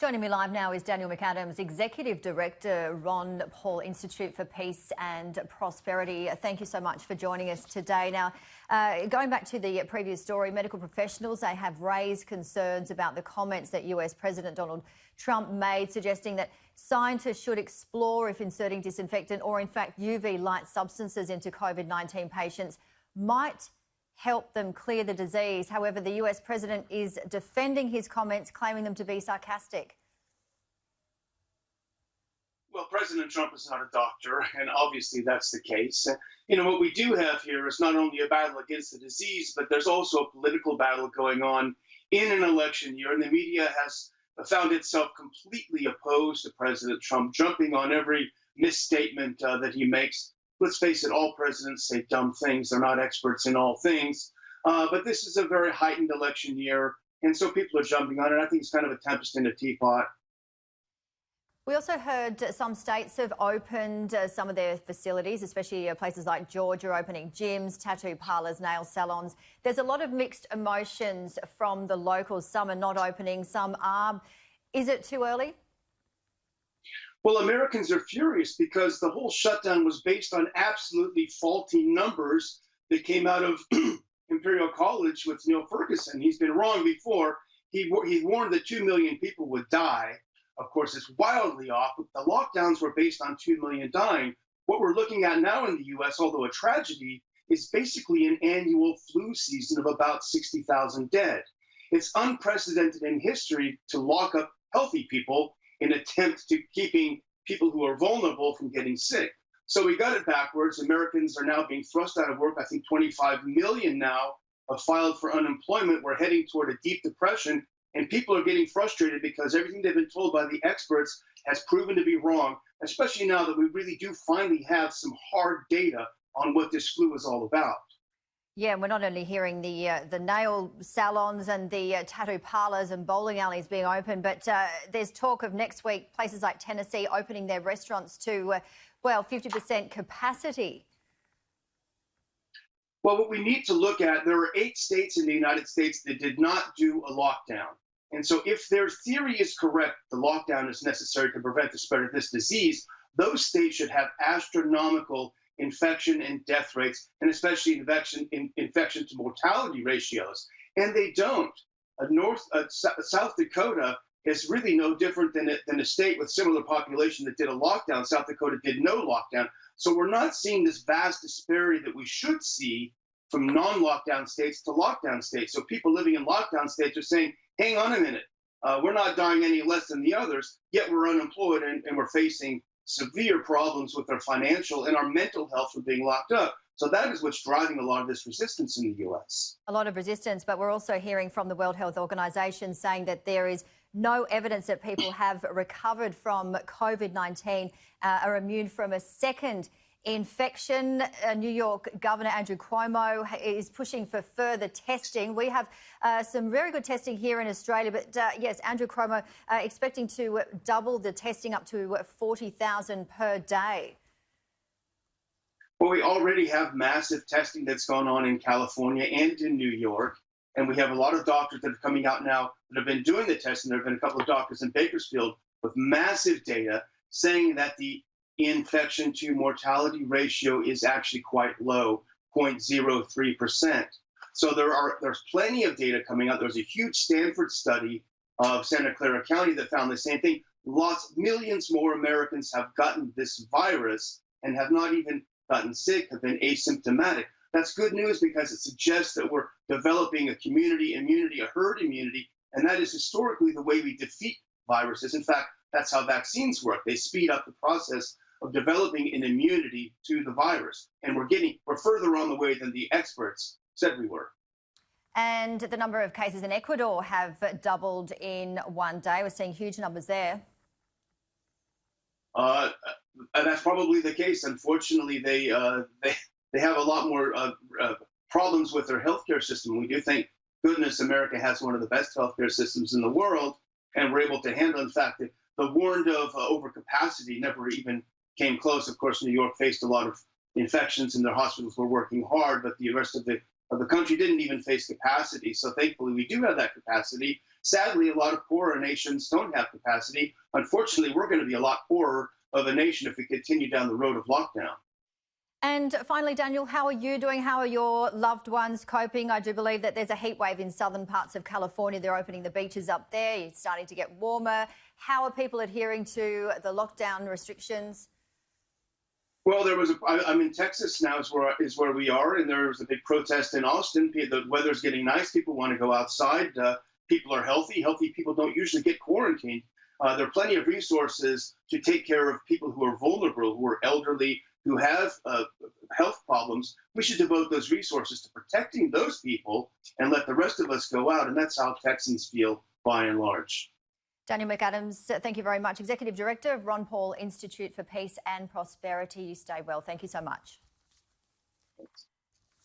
Joining me live now is Daniel McAdams, Executive Director, Ron Paul Institute for Peace and Prosperity. Thank you so much for joining us today. Now, going back to the previous story, medical professionals, they have raised concerns about the comments that US President Donald Trump made, suggesting that scientists should explore if inserting disinfectant or, in fact, UV light substances into COVID-19 patients might help them clear the disease. However, the US president is defending his comments, claiming them to be sarcastic. Well, President Trump is not a doctor, and obviously that's the case. What we do have here is not only a battle against the disease, but there's also a political battle going on in an election year, and the media has found itself completely opposed to President Trump, jumping on every misstatement that he makes. Let's face it, all presidents say dumb things. They're not experts in all things. But this is a very heightened election year, and so people are jumping on it. I think it's kind of a tempest in a teapot. We also heard some states have opened some of their facilities, especially places like Georgia, opening gyms, tattoo parlours, nail salons. There's a lot of mixed emotions from the locals. Some are not opening, some are. Is it too early? Well, Americans are furious because the whole shutdown was based on absolutely faulty numbers that came out of Imperial College with Neil Ferguson. He's been wrong before. He warned that 2 million people would die. Of course, it's wildly off. The lockdowns were based on 2 million dying. What we're looking at now in the U.S., although a tragedy, is basically an annual flu season of about 60,000 dead. It's unprecedented in history to lock up healthy people in attempt to keeping people who are vulnerable from getting sick. So we got it backwards. Americans are now being thrust out of work. I think 25 million now have filed for unemployment. We're heading toward a deep depression, and people are getting frustrated because everything they've been told by the experts has proven to be wrong, especially now that we really do finally have some hard data on what this flu is all about. Yeah, and we're not only hearing the nail salons and the tattoo parlours and bowling alleys being open, but there's talk of next week places like Tennessee opening their restaurants to, 50% capacity. Well, what we need to look at, there are 8 states in the United States that did not do a lockdown. And so if their theory is correct, the lockdown is necessary to prevent the spread of this disease, those states should have astronomical infection and death rates, and especially infection to mortality ratios. And they don't. South Dakota is really no different than a state with similar population that did a lockdown. South Dakota did no lockdown. So we're not seeing this vast disparity that we should see from non-lockdown states to lockdown states. So people living in lockdown states are saying, hang on a minute, we're not dying any less than the others, yet we're unemployed and we're facing severe problems with our financial and our mental health from being locked up. So that is what's driving a lot of this resistance in the U.S. A lot of resistance, but we're also hearing from the World Health Organization saying that there is no evidence that people have recovered from COVID-19, are immune from a second infection. New York Governor Andrew Cuomo is pushing for further testing. We have some very good testing here in Australia, but yes, Andrew Cuomo expecting to double the testing up to 40,000 per day. Well, we already have massive testing that's gone on in California and in New York, and we have a lot of doctors that are coming out now that have been doing the testing. There have been a couple of doctors in Bakersfield with massive data saying that the infection to mortality ratio is actually quite low, 0.03%. So there's plenty of data coming out. There's a huge Stanford study of Santa Clara County that found the same thing. Millions more Americans have gotten this virus and have not even gotten sick, have been asymptomatic. That's good news because it suggests that we're developing a community immunity, a herd immunity, and that is historically the way we defeat viruses. In fact, that's how vaccines work. They speed up the process of developing an immunity to the virus. And we're further on the way than the experts said we were. And the number of cases in Ecuador have doubled in one day. We're seeing huge numbers there. And that's probably the case. Unfortunately, they have a lot more problems with their healthcare system. We do thank goodness America has one of the best healthcare systems in the world, and we're able to handle. In fact, the warned of overcapacity never even came close. Of course, New York faced a lot of infections and their hospitals were working hard, but the rest of the The country didn't even face capacity. So thankfully, we do have that capacity. Sadly, a lot of poorer nations don't have capacity. Unfortunately, we're going to be a lot poorer of a nation if we continue down the road of lockdown. And finally, Daniel, how are you doing? How are your loved ones coping? I do believe that there's a heat wave in southern parts of California. They're opening the beaches up there. It's starting to get warmer. How are people adhering to the lockdown restrictions? Well, I'm in Texas now, is where we are, and there was a big protest in Austin. The weather's getting nice. People want to go outside. People are healthy. Healthy people don't usually get quarantined. There are plenty of resources to take care of people who are vulnerable, who are elderly, who have health problems. We should devote those resources to protecting those people and let the rest of us go out. And that's how Texans feel by and large. Daniel McAdams, thank you very much. Executive Director of Ron Paul Institute for Peace and Prosperity. You stay well. Thank you so much. Thanks.